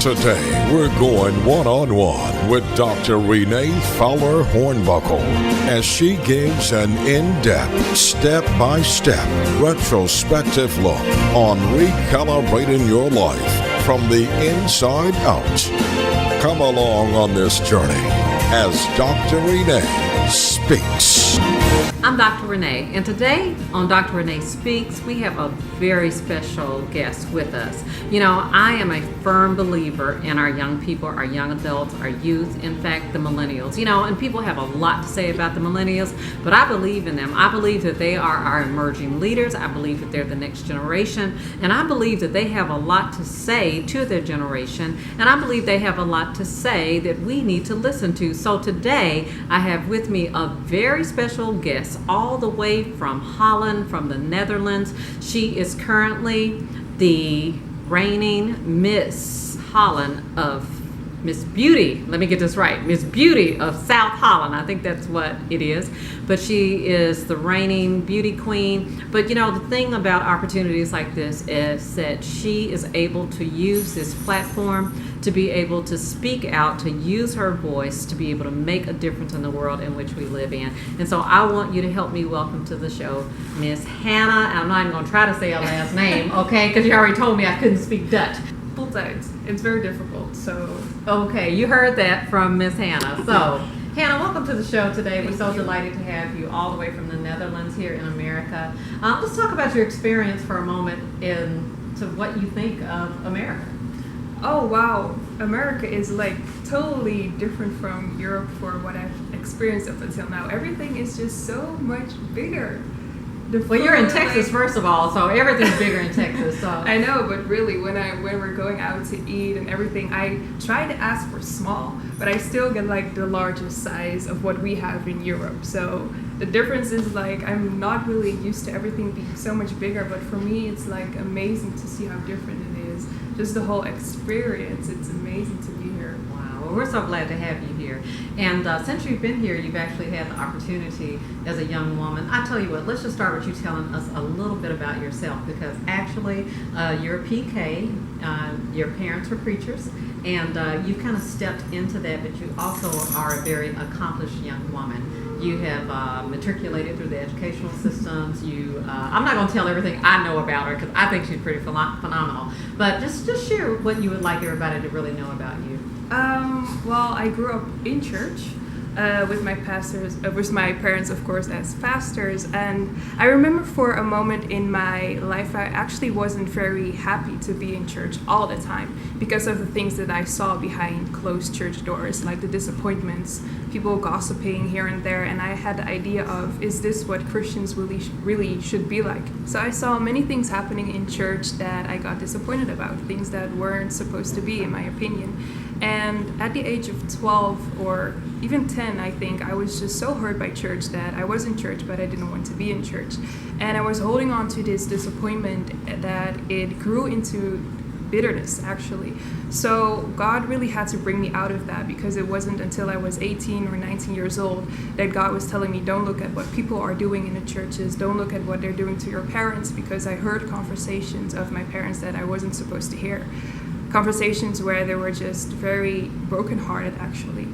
Today, we're going one-on-one with Dr. Renee Fowler Hornbuckle as she gives an in-depth, step-by-step, retrospective look on recalibrating your life from the inside out. Come along on this journey as Dr. Renee speaks. I'm Dr. Renee, and today on Dr. Renee Speaks, we have a very special guest with us. You know, I am a firm believer in our young people, our young adults, our youth, in fact, the millennials. You know, and people have a lot to say about the millennials, but I believe in them. I believe that they are our emerging leaders. I believe that they're the next generation, and I believe that they have a lot to say to their generation, and I believe they have a lot to say that we need to listen to. So today, I have with me a very special guest, all the way from Holland, from the Netherlands. She is currently the reigning Miss Holland of Miss Beauty. Let me get this right. Miss Beauty of South Holland. I think that's what it is. But she is the reigning beauty queen. But you know, the thing about opportunities like this is that she is able to use this platform to be able to speak out, to use her voice, to be able to make a difference in the world in which we live in. And so I want you to help me welcome to the show Miss Hanna. I'm not even going to try to say her last name, okay? Because you already told me I couldn't speak Dutch. It's very difficult, so. Okay, you heard that from Miss Hanna. So, Hanna, welcome to the show today. We're so delighted to have you all the way from the Netherlands here in America. Let's talk about your experience for a moment to what you think of America. Oh, wow. America is like totally different from Europe for what I've experienced up until now. Everything is just so much bigger. Well, you're in Texas, first of all, so everything's bigger in Texas. So I know, but really, when we're going out to eat and everything, I try to ask for small, but I still get like the largest size of what we have in Europe. So the difference is like I'm not really used to everything being so much bigger, but for me, it's like amazing to see how different it is. Just the whole experience, it's amazing to be here. Wow, well, we're so glad to have you here. And since you've been here, you've actually had the opportunity as a young woman. I tell you what, let's just start with you telling us a little bit about yourself, because actually you're a PK, your parents were preachers, and you kind of stepped into that, but you also are a very accomplished young woman. You have matriculated through the educational systems. I'm not going to tell everything I know about her, because I think she's pretty phenomenal. But just share what you would like everybody to really know about you. Well, I grew up in church with my parents, of course, as pastors. And I remember for a moment in my life, I actually wasn't very happy to be in church all the time because of the things that I saw behind closed church doors, like the disappointments, people gossiping here and there. And I had the idea of, is this what Christians really should be like? So I saw many things happening in church that I got disappointed about, things that weren't supposed to be, in my opinion. And at the age of 12 or even 10, I think, I was just so hurt by church that I was in church, but I didn't want to be in church. And I was holding on to this disappointment that it grew into bitterness, actually. So God really had to bring me out of that, because it wasn't until I was 18 or 19 years old that God was telling me, don't look at what people are doing in the churches, don't look at what they're doing to your parents, because I heard conversations of my parents that I wasn't supposed to hear. Conversations where they were just very brokenhearted, actually.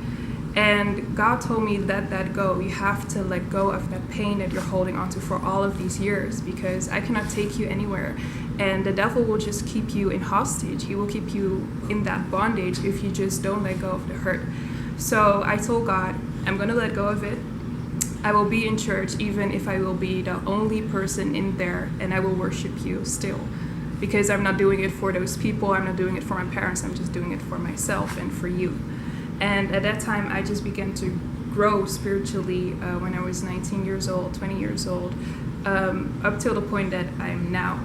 And God told me, let that go. You have to let go of that pain that you're holding onto for all of these years, because I cannot take you anywhere. And the devil will just keep you in hostage. He will keep you in that bondage if you just don't let go of the hurt. So I told God, I'm going to let go of it. I will be in church even if I will be the only person in there, and I will worship you still. Because I'm not doing it for those people, I'm not doing it for my parents, I'm just doing it for myself and for you. And at that time, I just began to grow spiritually when I was 19 years old, 20 years old, up till the point that I'm now.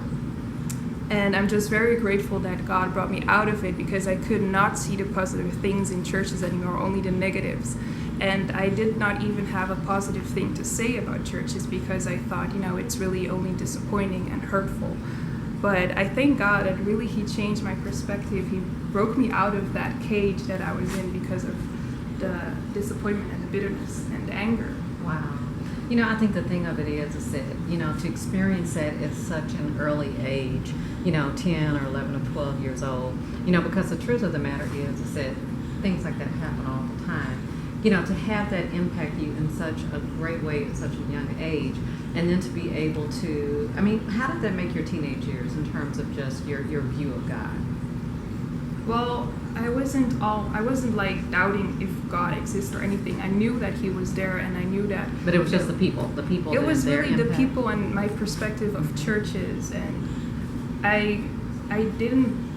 And I'm just very grateful that God brought me out of it, because I could not see the positive things in churches anymore, only the negatives. And I did not even have a positive thing to say about churches, because I thought, it's really only disappointing and hurtful. But I thank God that really He changed my perspective. He broke me out of that cage that I was in because of the disappointment and the bitterness and the anger. Wow. I think the thing of it is that, to experience that at such an early age, 10 or 11 or 12 years old, because the truth of the matter is that things like that happen all the time. To have that impact you in such a great way at such a young age, and then to be able to, how did that make your teenage years in terms of just your view of God? Well, I wasn't like doubting if God exists or anything. I knew that He was there, and I knew that. But it was just the people. It was really the people and my perspective of churches, and I didn't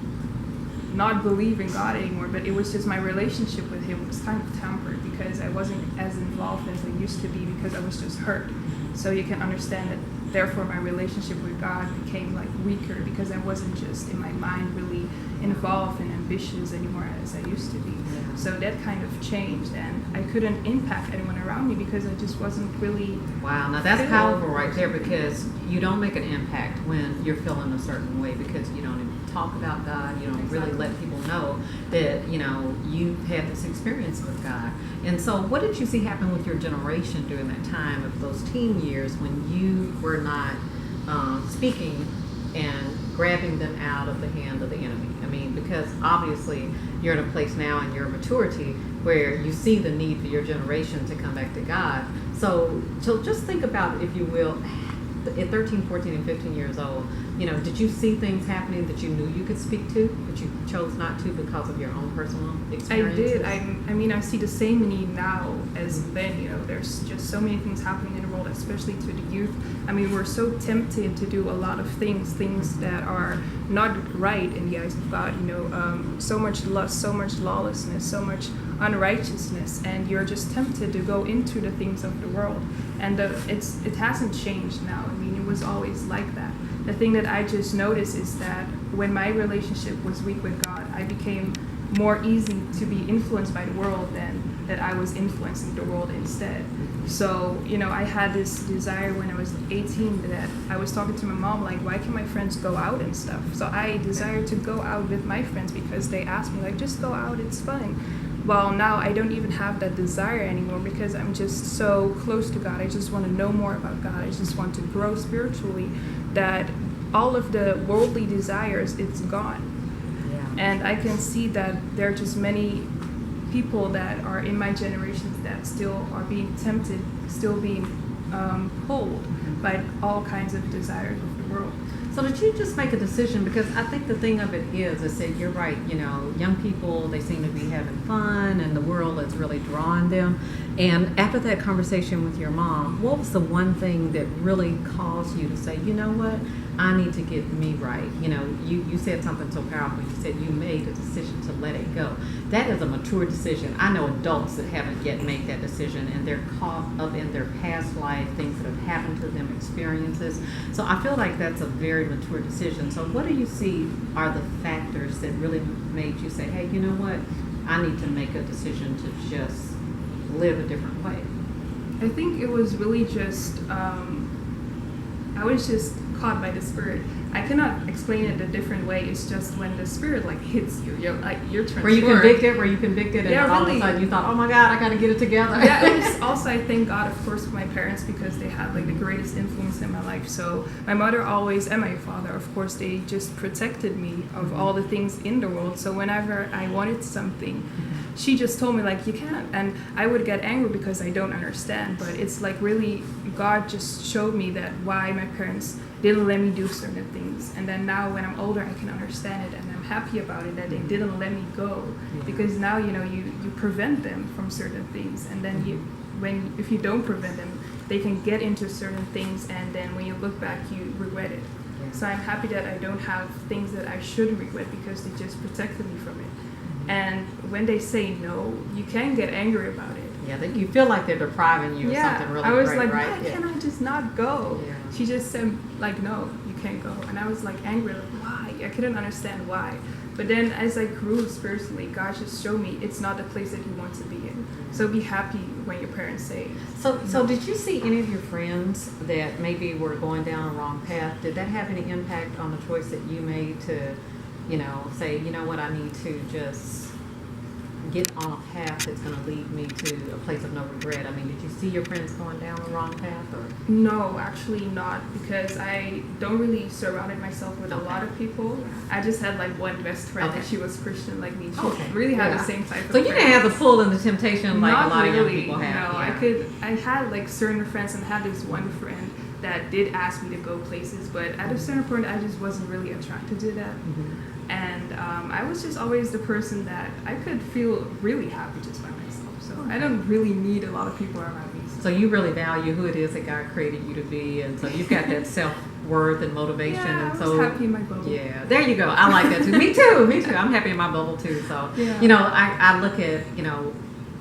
not believe in God anymore. But it was just my relationship with Him was kind of tempered because I wasn't as involved as I used to be because I was just hurt. So you can understand that. Therefore, my relationship with God became like weaker because I wasn't just in my mind really involved and ambitious anymore as I used to be. Yeah. So that kind of changed, and I couldn't impact anyone around me because I just wasn't really. Wow, now that's powerful right there, because you don't make an impact when you're feeling a certain way because you don't even talk about God. You don't really let people know that you've had this experience with God. And so, what did you see happen with your generation during that time of those teen years when you were not speaking and grabbing them out of the hand of the enemy? Because obviously you're in a place now in your maturity where you see the need for your generation to come back to God. So just think about, if you will, at 13, 14, and 15 years old, did you see things happening that you knew you could speak to, but you chose not to because of your own personal experiences? I did. I see the same need now as then. There's just so many things happening in the world, especially to the youth. We're so tempted to do a lot of things that are not right in the eyes of God. So much lust, so much lawlessness, so much unrighteousness, and you're just tempted to go into the things of the world. And it hasn't changed now. It was always like that. The thing that I just noticed is that when my relationship was weak with God, I became more easy to be influenced by the world than that I was influencing the world instead. So, I had this desire when I was 18 that I was talking to my mom, like, why can my friends go out and stuff? So I desired to go out with my friends because they asked me, like, just go out, it's fun. Well, now I don't even have that desire anymore because I'm just so close to God. I just want to know more about God. I just want to grow spiritually, that all of the worldly desires, it's gone. Yeah. And I can see that there are just many people that are in my generations that still are being tempted, still being pulled by all kinds of desires of the world. So did you just make a decision? Because I think the thing of it is, I said, you're right, young people, they seem to be having fun and the world is really drawing them. And after that conversation with your mom, what was the one thing that really caused you to say, you know what, I need to get me right? You said something so powerful. You said you made a decision to let it go. That is a mature decision. I know adults that haven't yet made that decision, and they're caught up in their past life, things that have happened to them, experiences. So I feel like that's a very mature decision. So what do you see are the factors that really made you say, hey, you know what, I need to make a decision to just live a different way? I think it was really just, I was just caught by the Spirit. I cannot explain it a different way. It's just when the Spirit hits you, you're transformed. Were you convicted, and yeah, all really. of a sudden you thought, oh my God, I got to get it together? Yeah, it was also, I thank God, of course, for my parents because they had the greatest influence in my life. So my mother always, and my father, of course, they just protected me of all the things in the world. So whenever I wanted something, she just told me you can't, and I would get angry because I don't understand. But it's really God just showed me that why my parents didn't let me do certain things, and then now when I'm older I can understand it, and I'm happy about it that they didn't let me go, because now you prevent them from certain things, and then if you don't prevent them, they can get into certain things, and then when you look back you regret it. So I'm happy that I don't have things that I should regret because they just protected me from it. And when they say no, you can get angry about it. Yeah, you feel like they're depriving you of something really great, right? I was why can't I just not go? Yeah. She just said, no, you can't go. And I was angry, why? I couldn't understand why. But then as I grew spiritually, God just showed me it's not the place that you want to be in. So be happy when your parents say. So did you see any of your friends that maybe were going down a wrong path? Did that have any impact on the choice that you made to, say, you know what, I need to just get on a path that's going to lead me to a place of no regret? I mean, did you see your friends going down the wrong path? Or? No, actually not, because I don't really surrounded myself with a lot of people. I just had like one best friend, and she was Christian like me. She really had the same type of So you didn't have the pull and the temptation like not a lot really, of young people have. No, Yeah. I had like certain friends, and I had this one friend that did ask me to go places, but at a certain point I just wasn't really attracted to that. And I was just always the person that I could feel really happy just by myself. So I don't really need a lot of people around me. So you really value who it is that God created you to be, and so you've got that self-worth and motivation. Yeah, and I was happy in my bubble. Yeah, there you go. I like that too. Me too. Me too. I'm happy in my bubble too. So you know, I look at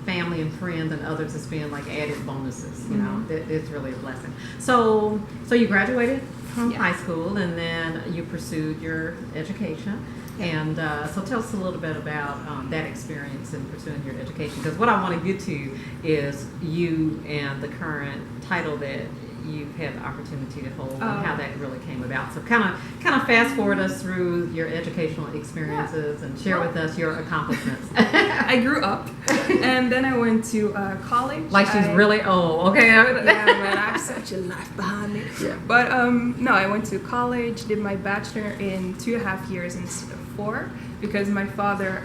family and friends and others as being like added bonuses. You know, it's really a blessing. So you graduated from high school, and then you pursued your education. And so tell us a little bit about that experience in pursuing your education, because what I want to get to is you and the current title that you've had the opportunity to hold, and how that really came about. So kind of fast forward us through your educational experiences and share with us your accomplishments. I grew up, and then I went to college. Like she's really old, okay? Yeah, man, I have such a life behind me. Yeah. But no, I went to college, did my bachelor in 2.5 years instead of 4, because my father,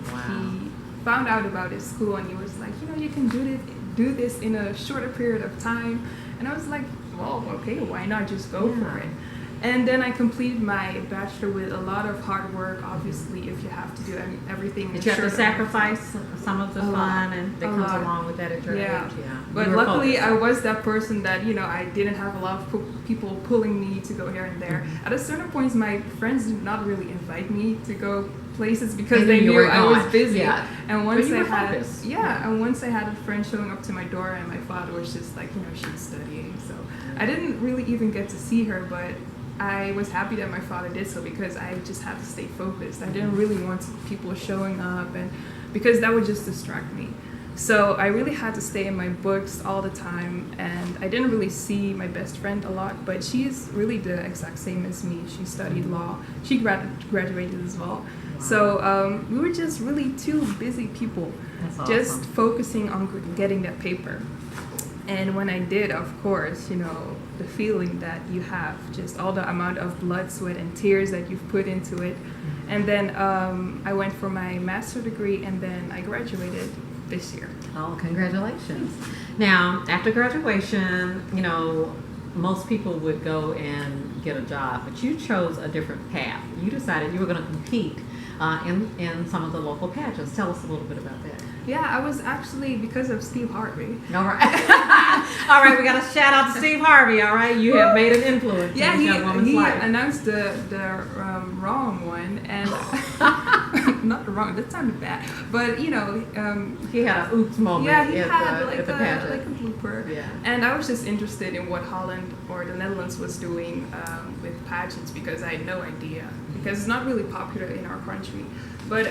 he found out about his school, and he was like, you can do this in a shorter period of time. And I was like, well, okay, why not just go for it? And then I completed my bachelor with a lot of hard work, obviously, if you have to do everything. Did you have to sacrifice some of the fun and that comes along with that at your age? Yeah. But luckily, I was that person that, I didn't have a lot of people pulling me to go here and there. At a certain point, my friends did not really invite me to go places because they knew I was busy. Yeah. And once I had a friend showing up to my door, and my father was just like, she's studying. So I didn't really even get to see her, but I was happy that my father did so, because I just had to stay focused. I didn't really want people showing up, and because that would just distract me. So I really had to stay in my books all the time, and I didn't really see my best friend a lot, but she's really the exact same as me. She studied law. She graduated as well. Wow. So we were just really two busy people, just focusing on getting that paper. And when I did, of course, the feeling that you have, just all the amount of blood, sweat, and tears that you've put into it. And then I went for my master's degree, and then I graduated this year. Oh, congratulations. Now, after graduation, most people would go and get a job, but you chose a different path. You decided you were going to compete in some of the local pageants. Tell us a little bit about that. Yeah, I was actually, because of Steve Harvey. All right. All right, we got to shout out to Steve Harvey, all right? You have made an influence in this young woman's life. Announced the wrong one, and not the wrong, that sounded bad, but he had an oops moment. Yeah, he had at the pageant. like a blooper. Yeah. And I was just interested in what Holland or the Netherlands was doing with pageants, because I had no idea, because it's not really popular in our country. But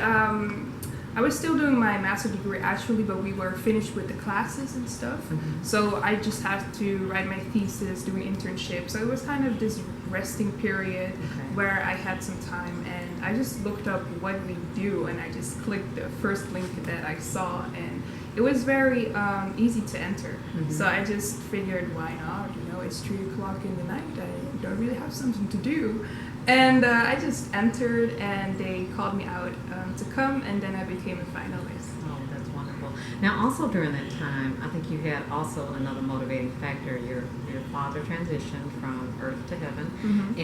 I was still doing my master's degree actually, but we were finished with the classes and stuff. So I just had to write my thesis, do an internship. So it was kind of this resting period where I had some time, and I just looked up what we do, and I just clicked the first link that I saw, and it was very easy to enter. So I just figured, why not? It's 3 o'clock in the night. I don't really have something to do. And I just entered, and they called me out to come, and then I became a finalist. Oh, that's wonderful. Now, also during that time, I think you had also another motivating factor. Your father transitioned from earth to heaven,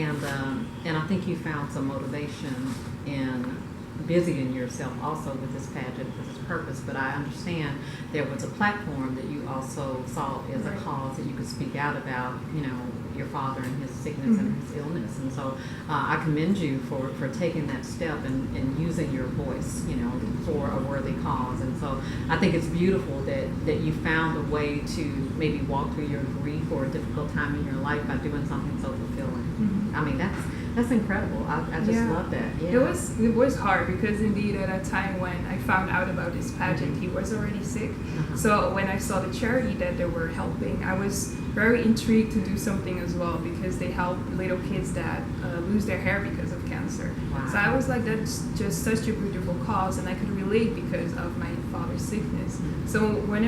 and I think you found some motivation in busying yourself also with this pageant, with this purpose. But I understand there was a platform that you also saw as a cause that you could speak out about, your father and his sickness and his illness. And so I commend you for taking that step and using your voice, for a worthy cause. And so I think it's beautiful that you found a way to maybe walk through your grief or a difficult time in your life by doing something so fulfilling. I mean, that's incredible. I just love that. Yeah. It was hard, because indeed at a time when I found out about this pageant, he was already sick. So when I saw the charity that they were helping, I was very intrigued to do something as well, because they help little kids that lose their hair because of cancer. Wow. So I was like, that's just such a beautiful cause, and I could relate because of my father's sickness. So when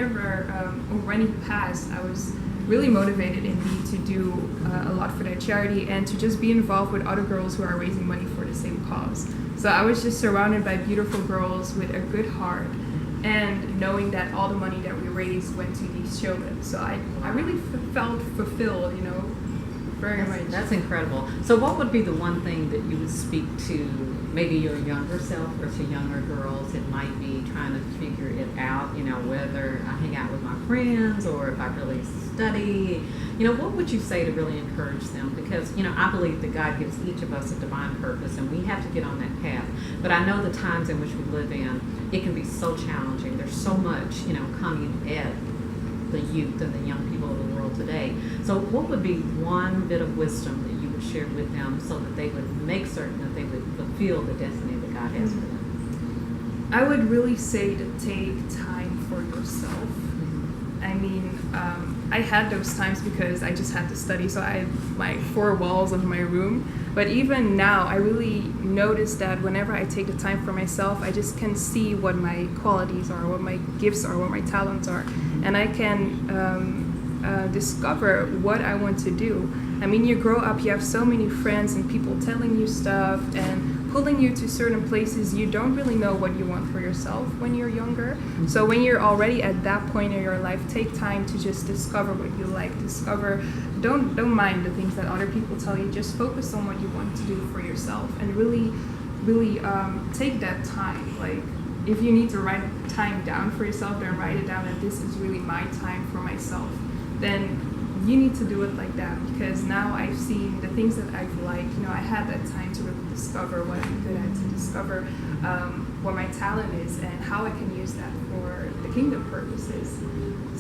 he passed, I was really motivated indeed to do a lot for that charity and to just be involved with other girls who are raising money for the same cause. So I was just surrounded by beautiful girls with a good heart, and knowing that all the money that we raised went to these children. So I really felt fulfilled, very much. That's incredible. So what would be the one thing that you would speak to maybe your younger self or to younger girls that might be trying to figure it out, whether I hang out with my friends or if I really study? What would you say to really encourage them? Because, I believe that God gives each of us a divine purpose and we have to get on that path. But I know the times in which we live in, it can be so challenging. There's so much, coming at the youth and the young people of the world today. So what would be one bit of wisdom that you would share with them so that they would make certain that they would fulfill the destiny that God has for them? I would really say to take time for yourself. I mean, I had those times because I just had to study, so I had my 4 walls of my room. But even now, I really notice that whenever I take the time for myself, I just can see what my qualities are, what my gifts are, what my talents are, and I can discover what I want to do. I mean, you grow up, you have so many friends and people telling you stuff and pulling you to certain places. You don't really know what you want for yourself when you're younger. So when you're already at that point in your life, take time to just discover what you like. Don't mind the things that other people tell you. Just focus on what you want to do for yourself and really take that time. Like, if you need to write time down for yourself, then write it down that this is really my time for myself. Then you need to do it like that, because now I've seen the things that I've liked. I had that time to really discover what I'm good at, to discover what my talent is and how I can use that for the kingdom purposes.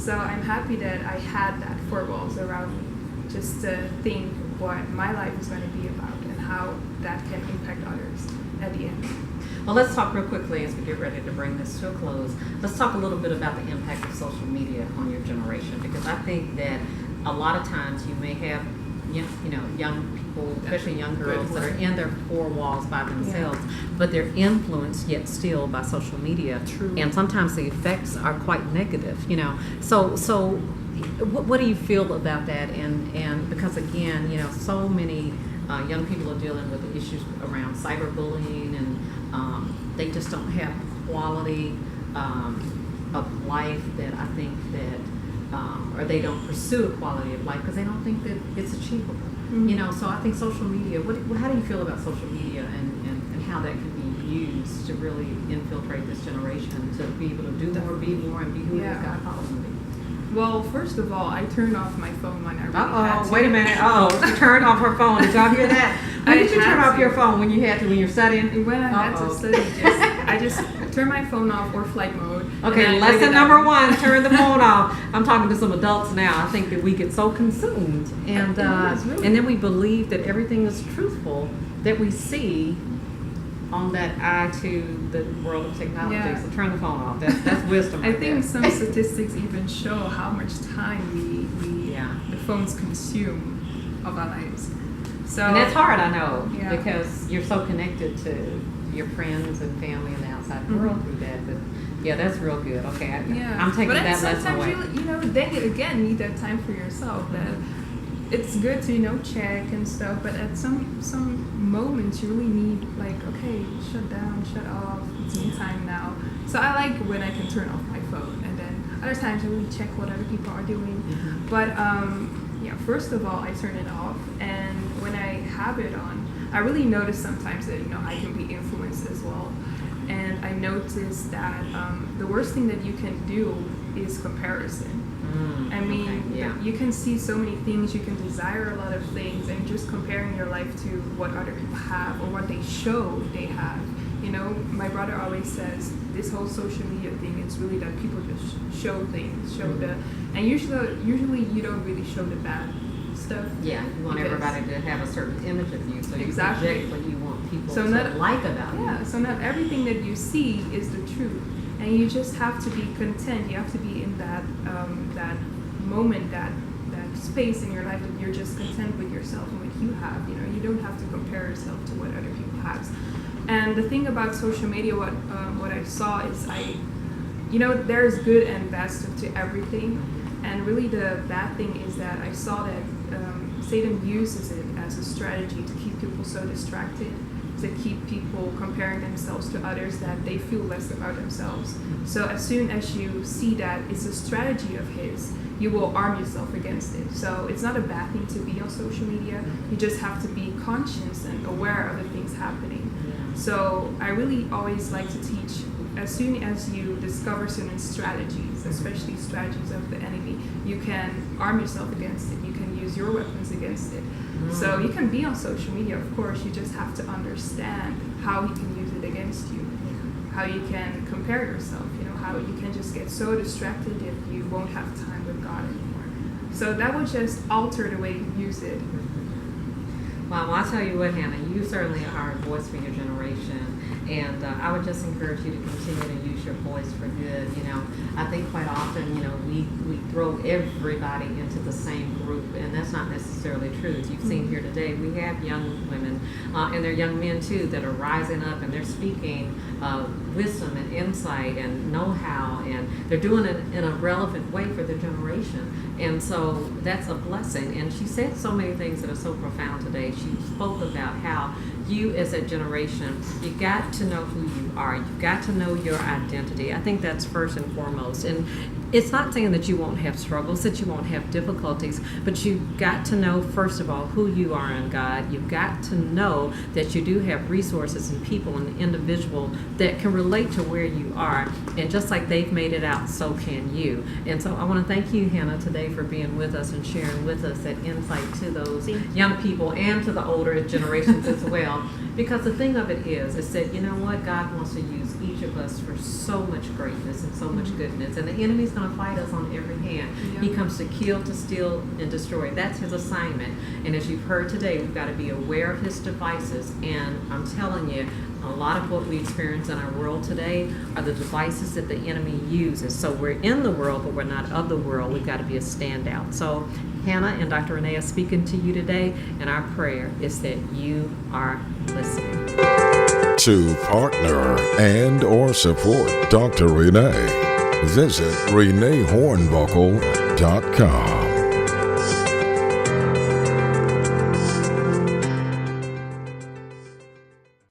So I'm happy that I had that 4 walls around me, just to think what my life is going to be about and how that can impact others at the end. Well, let's talk real quickly as we get ready to bring this to a close. Let's talk a little bit about the impact of social media on your generation, because I think that a lot of times you may have, young people, especially young girls, that are in their 4 walls by themselves, but they're influenced yet still by social media. True. And sometimes the effects are quite negative, So what do you feel about that? And because again, so many young people are dealing with the issues around cyberbullying, and they just don't have quality of life that I think that or they don't pursue a quality of life because they don't think that it's achievable. So I think social media, how do you feel about social media and how that can be used to really infiltrate this generation to be able to do more, be more, and be who God calls them to be? Well, first of all, I turned off my phone when I really had to. Wait a minute. She turned off her phone. Did y'all hear that? When did you turn off your phone? When you had to, when you're studying? When I had to study, I just turned my phone off or flight mode. Okay, lesson number 1, turn the phone off. I'm talking to some adults now. I think that we get so consumed and then we believe that everything is truthful that we see on that eye to the world of technology. Yeah. So turn the phone off. That's wisdom. I think some statistics even show how much time the phones consume of our lives. So, and that's hard, I know, Yeah. because you're so connected to your friends and family in the outside world through that. But yeah, that's real good. Okay, I'm taking that lesson away. But sometimes then you again need that time for yourself. That it's good to check and stuff, but at some moments you really need okay, shut down, shut off. It's me time now. So I like when I can turn off my phone, and then other times I really check what other people are doing. But first of all, I turn it off, and when I have it on, I really notice sometimes that I can be influenced as well. And I noticed that the worst thing that you can do is comparison. I mean, you can see so many things, you can desire a lot of things, and just comparing your life to what other people have or what they show they have. My brother always says this whole social media thing, it's really that people just show things, and usually you don't really show the bad stuff. Yeah, you want everybody to have a certain image of you, so you project what you want people to like about you. Yeah, so not everything that you see is the truth, and you just have to be content. You have to be in that moment, that space in your life that you're just content with yourself and what you have. You don't have to compare yourself to what other people have. And the thing about social media, what I saw is there's good and bad stuff to everything. And really the bad thing is that I saw that Satan uses it as a strategy to keep people so distracted, to keep people comparing themselves to others that they feel less about themselves. So as soon as you see that it's a strategy of his, you will arm yourself against it. So it's not a bad thing to be on social media. You just have to be conscious and aware of the things happening. So I really always like to teach, as soon as you discover certain strategies, especially strategies of the enemy, you can arm yourself against it. You can use your weapons against it. So you can be on social media, of course, you just have to understand how he can use it against you, how you can compare yourself, how you can just get so distracted if you won't have time with God anymore. So that would just alter the way you use it. Well, I'll tell you what, Hannah, you certainly are a voice for your generation. And I would just encourage you to continue to use your voice for good. I think quite often, we throw everybody into the same group, and that's not necessarily true. As you've seen here today, we have young women, and they're young men too, that are rising up and they're speaking wisdom and insight and know-how, and they're doing it in a relevant way for their generation. And so that's a blessing. And she said so many things that are so profound today. She spoke about how you as a generation, you got to know who you are. You've got to know your identity. I think that's first and foremost. And it's not saying that you won't have struggles, that you won't have difficulties, but you've got to know, first of all, who you are in God. You've got to know that you do have resources and people and individuals that can relate to where you are. And just like they've made it out, so can you. And so I want to thank you, Hannah, today for being with us and sharing with us that insight to those young people and to the older generations as well. Because the thing of it is that, you know what, God wants to use each of us for so much greatness and so much goodness. And the enemy's going to fight us on every hand. Yeah. He comes to kill, to steal, and destroy. That's his assignment. And as you've heard today, we've got to be aware of his devices. And I'm telling you, a lot of what we experience in our world today are the devices that the enemy uses. So we're in the world, but we're not of the world. We've got to be a standout. So Hanna and Dr. Renee are speaking to you today, and our prayer is that you are listening. To partner and or support Dr. Renee, visit ReneeHornbuckle.com.